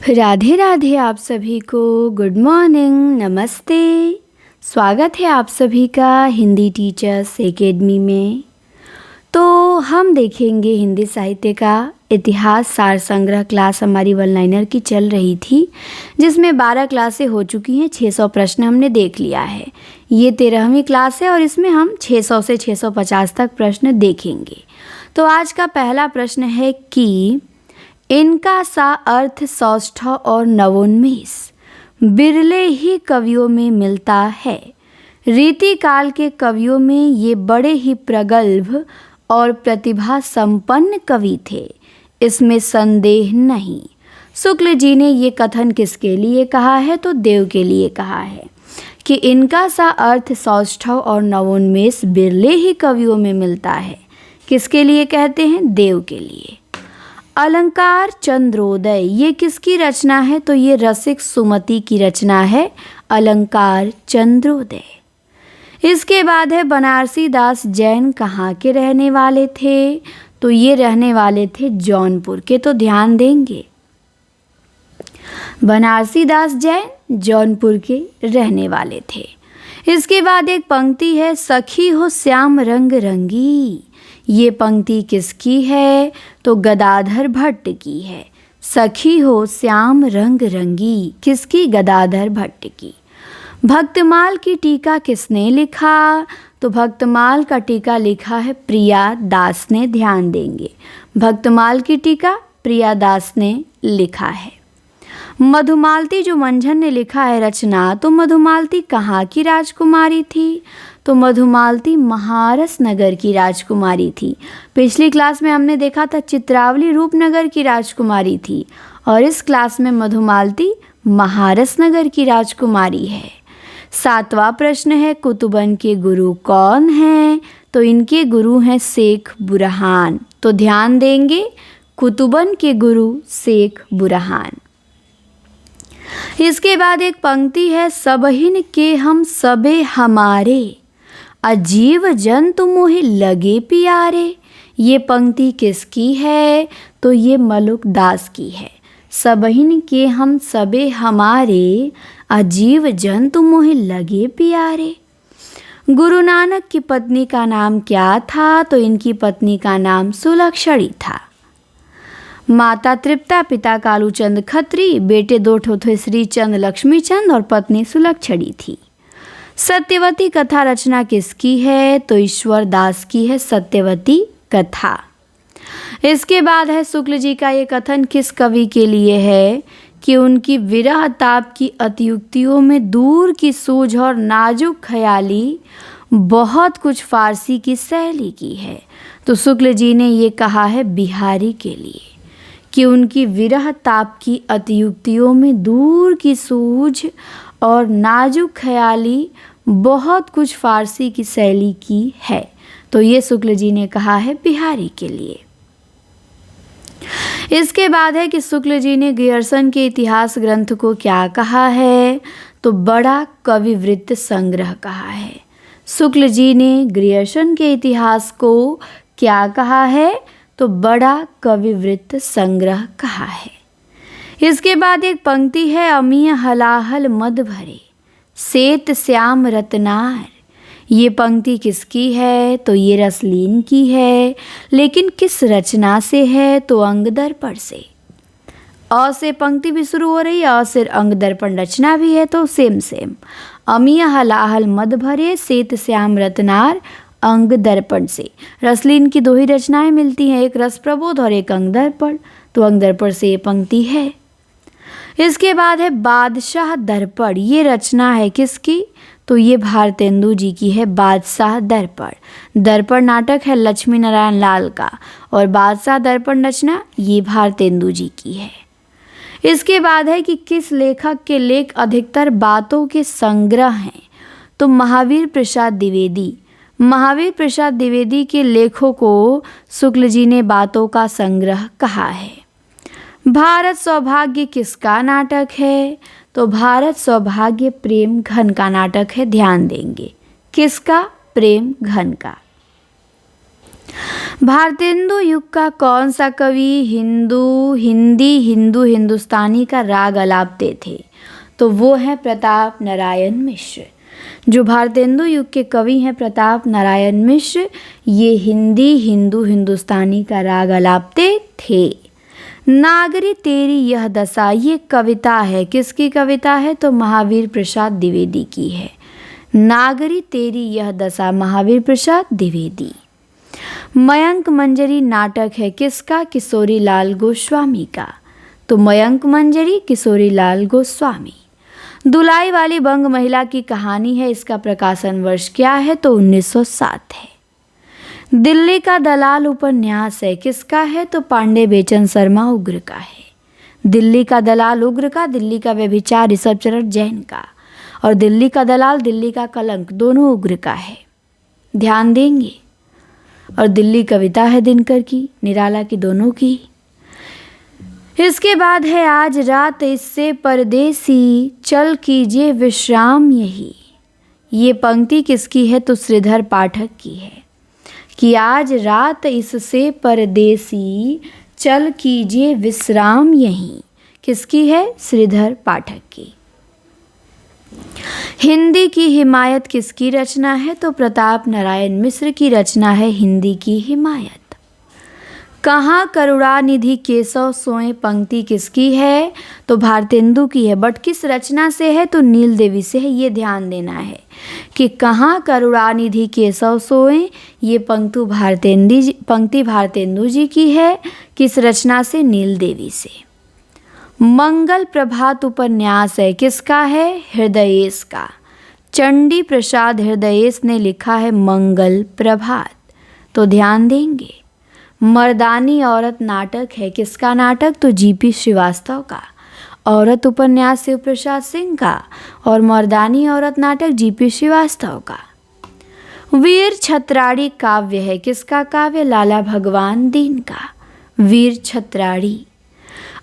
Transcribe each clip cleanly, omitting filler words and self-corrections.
राधे राधे आप सभी को गुड मॉर्निंग, नमस्ते। स्वागत है आप सभी का हिंदी टीचर्स एकेडमी में। तो हम देखेंगे हिंदी साहित्य का इतिहास सार संग्रह। क्लास हमारी वन लाइनर की चल रही थी, जिसमें 12 क्लासें हो चुकी हैं। 600 प्रश्न हमने देख लिया है। ये 13वीं क्लास है और इसमें हम 600 से 650 तक प्रश्न देखेंगे। तो आज का पहला प्रश्न है कि इनका सा अर्थ सौष्ठव और नवोन्मेष बिरले ही कवियों में मिलता है। रीतिकाल के कवियों में ये बड़े ही प्रगल्भ और प्रतिभा संपन्न कवि थे, इसमें संदेह नहीं। शुक्ल जी ने ये कथन किसके लिए कहा है? तो देव के लिए कहा है कि इनका सा अर्थ सौष्ठव और नवोन्मेष बिरले ही कवियों में मिलता है। किसके लिए कहते हैं? देव के लिए। अलंकार चंद्रोदय ये किसकी रचना है? तो ये रसिक सुमति की रचना है, अलंकार चंद्रोदय। इसके बाद है बनारसी दास जैन कहाँ के रहने वाले थे? तो ये रहने वाले थे जौनपुर के। तो ध्यान देंगे, बनारसी दास जैन जौनपुर के रहने वाले थे। इसके बाद एक पंक्ति है, सखी हो श्याम रंग रंगी। ये पंक्ति किसकी है? तो गदाधर भट्ट की है। सखी हो श्याम रंग रंगी किसकी? गदाधर भट्ट की। भक्तमाल की टीका किसने लिखा? तो भक्तमाल का टीका लिखा है प्रिया दास ने। ध्यान देंगे, भक्तमाल की टीका प्रिया दास ने लिखा है। मधुमालती जो मंझन ने लिखा है रचना, तो मधुमालती कहाँ की राजकुमारी थी? तो मधुमालती महारस नगर की राजकुमारी थी। पिछली क्लास में हमने देखा था चित्रावली रूपनगर की राजकुमारी थी, और इस क्लास में मधुमालती महारस नगर की राजकुमारी है। 7वां प्रश्न है, कुतुबन के गुरु कौन हैं? तो इनके गुरु हैं शेख बुरहान। तो ध्यान देंगे, कुतुबन के गुरु शेख बुरहान। इसके बाद एक पंक्ति है, सबहिन के हम सबे हमारे, अजीव जंतु मोहि लगे प्यारे। ये पंक्ति किसकी है? तो ये मलुक दास की है। सबहिन के हम सबे हमारे, अजीव जंतु मोहि लगे प्यारे। गुरु नानक की पत्नी का नाम क्या था? तो इनकी पत्नी का नाम सुलक्षणी था। माता तृप्ता, पिता कालूचंद खत्री, बेटे 2 थे श्री चंद लक्ष्मी चंद और पत्नी सुलक्षणी थी। सत्यवती कथा रचना किसकी है? तो ईश्वर दास की है सत्यवती कथा। इसके बाद है शुक्ल जी का ये कथन किस कवि के लिए है कि उनकी विरह ताप की अतियुक्तियों में दूर की सूझ और नाजुक ख्याली बहुत कुछ फारसी की शैली की है। तो शुक्ल जी ने ये कहा है बिहारी के लिए कि उनकी विरह ताप की अतियुक्तियों में दूर की सूझ और नाजुक ख्याली बहुत कुछ फारसी की शैली की है। तो ये शुक्ल जी ने कहा है बिहारी के लिए। इसके बाद है कि शुक्ल जी ने ग्रियर्सन के इतिहास ग्रंथ को क्या कहा है? तो बड़ा कविवृत्त संग्रह कहा है। शुक्ल जी ने ग्रियर्सन के इतिहास को क्या कहा है? तो बड़ा कविवृत्त संग्रह कहा है। इसके बाद एक पंक्ति है, अमीय हलाहल मद भरे, श्वेत श्याम रत्नार। ये पंक्ति किसकी है? तो ये रसलीन की है, लेकिन किस रचना से है? तो अंग दर्पण से। अ से पंक्ति भी शुरू हो रही है, अ से अंग दर्पण रचना भी है, तो सेम सेम। अमीय हलाहल मद भरे, श्वेत श्याम रत्नार, अंग दर्पण से। रसलीन की 2 ही रचनाएं मिलती हैं, एक रस प्रबोध और एक अंग दर्पण। तो अंग दर्पण से ये पंक्ति है। इसके बाद है बादशाह दर्पण। ये रचना है किसकी? तो ये भारतेंदु जी की है, बादशाह दर्पण। दर्पण नाटक है लक्ष्मी नारायण लाल का, और बादशाह दर्पण रचना ये भारतेंदु जी की है। इसके बाद है कि किस लेखक के लेख अधिकतर बातों के संग्रह हैं? तो महावीर प्रसाद द्विवेदी। महावीर प्रसाद द्विवेदी के लेखों को शुक्ल जी ने बातों का संग्रह कहा है। भारत सौभाग्य किसका नाटक है? तो भारत सौभाग्य प्रेम घन का नाटक है। ध्यान देंगे, किसका? प्रेम घन का। भारतेंदु युग का कौन सा कवि हिंदू हिंदुस्तानी का राग अलापते थे? तो वो हैं प्रताप नारायण मिश्र। जो भारतेंदु युग के कवि हैं प्रताप नारायण मिश्र, ये हिंदू हिंदुस्तानी का राग अलापते थे। नागरी तेरी यह दशा, ये कविता है, किसकी कविता है? तो महावीर प्रसाद द्विवेदी की है। नागरी तेरी यह दशा, महावीर प्रसाद द्विवेदी। मयंक मंजरी नाटक है किसका? किशोरी लाल गोस्वामी का। तो मयंक मंजरी किशोरी लाल गोस्वामी। दुलाई वाली बंग महिला की कहानी है, इसका प्रकाशन वर्ष क्या है? तो 1907 है। दिल्ली का दलाल उपन्यास है, किसका है? तो पांडे बेचन शर्मा उग्र का है। दिल्ली का दलाल उग्र का, दिल्ली का व्यभिचार ऋषभचरण जैन का, और दिल्ली का दलाल दिल्ली का कलंक दोनों उग्र का है, ध्यान देंगे। और दिल्ली कविता है दिनकर की, निराला की, दोनों की। इसके बाद है आज रात इससे परदेसी, चल कीजिए विश्राम यही। ये पंक्ति किसकी है? तो श्रीधर पाठक की है कि आज रात इससे परदेसी, चल कीजिए विश्राम यही। किसकी है? श्रीधर पाठक की। हिंदी की हिमायत किसकी रचना है? तो प्रताप नारायण मिश्र की रचना है हिंदी की हिमायत। कहाँ करुणानिधि केशव सोए, पंक्ति किसकी है? तो भारतेंदु की है, बट किस रचना से है? तो नील देवी से है। ये ध्यान देना है कि कहाँ करुणानिधि केशव सोए, ये पंक्ति भारतेंदु जी की है। किस रचना से? नील देवी से। मंगल प्रभात उपन्यास है, किसका है? हृदयेश का। चंडी प्रसाद हृदयेश ने लिखा है मंगल प्रभात, तो ध्यान देंगे। मर्दानी औरत नाटक है, किसका नाटक? तो जीपी श्रीवास्तव का। औरत उपन्यास शिव प्रसाद सिंह का, और मर्दानी औरत नाटक जीपी श्रीवास्तव का। वीर छत्राड़ी काव्य है, किसका काव्य? लाला भगवान दीन का, वीर छत्राड़ी।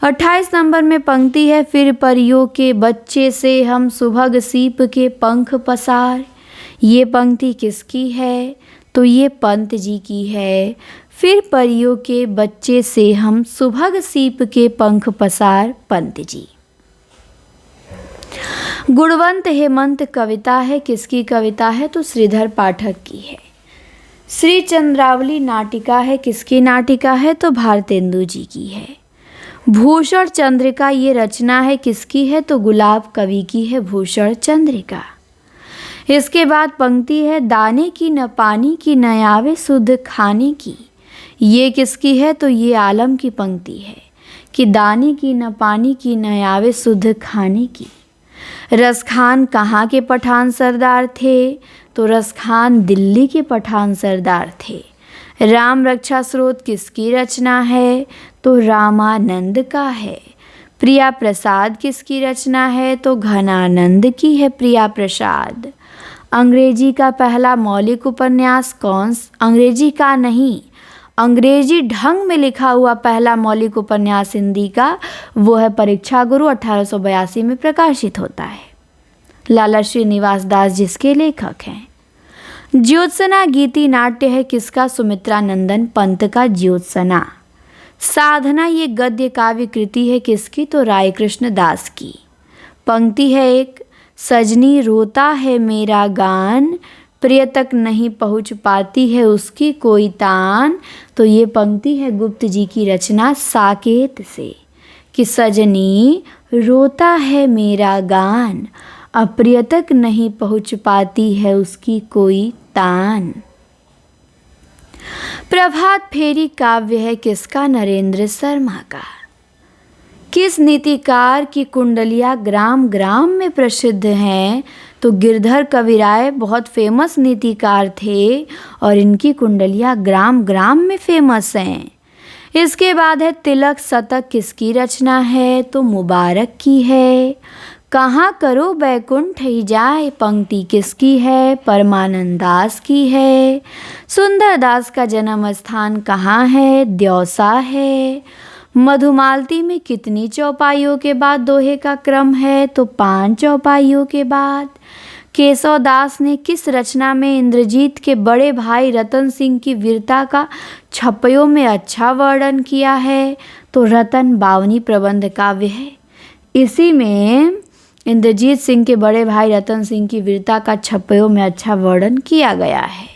28 नंबर में पंक्ति है, फिर परियों के बच्चे से हम सुभग सीप के पंख पसार। ये पंक्ति किसकी है? तो ये पंत जी की है। फिर परियों के बच्चे से हम सुभग सीप के पंख पसार, पंत जी। गुणवंत हेमंत कविता है, किसकी कविता है? तो श्रीधर पाठक की है। श्री चंद्रावली नाटिका है, किसकी नाटिका है? तो भारतेंदु जी की है। भूषण चंद्रिका ये रचना है, किसकी है? तो गुलाब कवि की है भूषण चंद्रिका। इसके बाद पंक्ति है, दाने की न पानी की न आवे शुद्ध खाने की। ये किसकी है? तो ये आलम की पंक्ति है कि दाने की न पानी की न आवे शुद्ध खाने की। रसखान कहाँ के पठान सरदार थे? तो रसखान दिल्ली के पठान सरदार थे। राम रक्षा स्रोत किसकी रचना है? तो रामानंद का है। प्रिया प्रसाद किसकी रचना है? तो घनानंद की है प्रिया प्रसाद। अंग्रेजी का पहला मौलिक उपन्यास कौन? अंग्रेजी का नहीं, अंग्रेजी ढंग में लिखा हुआ पहला मौलिक उपन्यास हिंदी का वो है परीक्षा गुरु, 1882 में प्रकाशित होता है। लाला श्रीनिवास दास जिसके लेखक हैं। ज्योत्सना गीति नाट्य है, किसका? सुमित्रा नंदन पंत का ज्योत्सना। साधना ये गद्य काव्य कृति है, किसकी? तो राय कृष्ण दास की। पंक्ति है एक, सजनी रोता है मेरा गान, प्रिय तक नहीं पहुँच पाती है उसकी कोई तान। तो ये पंक्ति है गुप्त जी की रचना साकेत से कि सजनी रोता है मेरा गान, अप्रिय तक नहीं पहुँच पाती है उसकी कोई तान। प्रभात फेरी काव्य है, किसका? नरेंद्र शर्मा का। किस नीतिकार की कुंडलियाँ ग्राम ग्राम में प्रसिद्ध हैं? तो गिरधर कविराय बहुत फेमस नीतिकार थे और इनकी कुंडलियाँ ग्राम ग्राम में फेमस हैं। इसके बाद है तिलक शतक, किसकी रचना है? तो मुबारक की है। कहाँ करो बैकुंठ ही जाए, पंक्ति किसकी है? परमानंद दास की है। सुंदर दास का जन्म स्थान कहाँ है? द्यौसा है। मधुमालती में कितनी चौपाइयों के बाद दोहे का क्रम है? तो 5 चौपाइयों के बाद। केशव दास ने किस रचना में इंद्रजीत के बड़े भाई रतन सिंह की वीरता का छप्पयों में अच्छा वर्णन किया है? तो रतन बावनी प्रबंध काव्य है। इसी में इंद्रजीत सिंह के बड़े भाई रतन सिंह की वीरता का छप्पयों में अच्छा वर्णन किया गया है।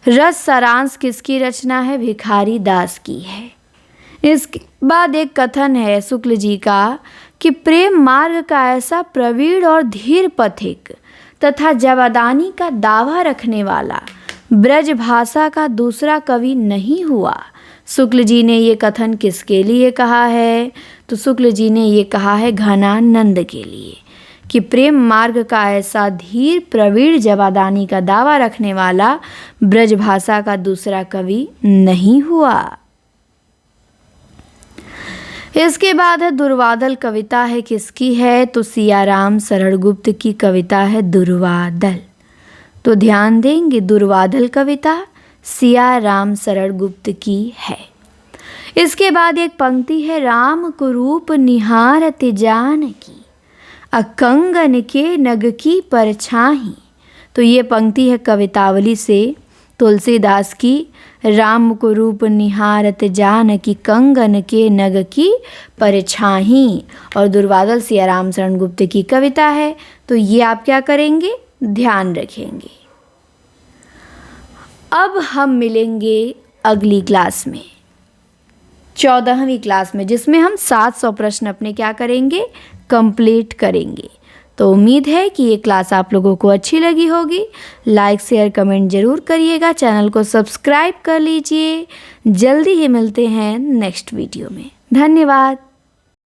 रस सारांश किसकी रचना है? भिखारी दास की है। इसके बाद एक कथन है शुक्ल जी का कि प्रेम मार्ग का ऐसा प्रवीण और धीर पथिक तथा जवादानी का दावा रखने वाला ब्रज भाषा का दूसरा कवि नहीं हुआ। शुक्ल जी ने ये कथन किसके लिए कहा है? तो शुक्ल जी ने ये कहा है घनानंद के लिए कि प्रेम मार्ग का ऐसा धीर प्रवीण जवादानी का दावा रखने वाला ब्रज भाषा का दूसरा कवि नहीं हुआ। इसके बाद है दुर्वादल कविता है किसकी है? तो सियाराम शरणगुप्त की कविता है दुर्वादल। तो ध्यान देंगे दुर्वादल कविता सियाराम शरणगुप्त की है। इसके बाद एक पंक्ति है राम कुरूप निहारत जानकी अकंगन के नग की परछाही। तो ये पंक्ति है कवितावली से तुलसीदास की। राम को रूप निहारत जानकी कंगन के नग की परछाही, और दुर्वादल सियाराम शरणगुप्त की कविता है। तो ये आप क्या करेंगे? ध्यान रखेंगे। अब हम मिलेंगे अगली क्लास में 14वीं क्लास में, जिसमें हम 700 प्रश्न अपने क्या करेंगे? कंप्लीट करेंगे। तो उम्मीद है कि ये क्लास आप लोगों को अच्छी लगी होगी। लाइक शेयर कमेंट ज़रूर करिएगा, चैनल को सब्सक्राइब कर लीजिए। जल्दी ही मिलते हैं नेक्स्ट वीडियो में। धन्यवाद।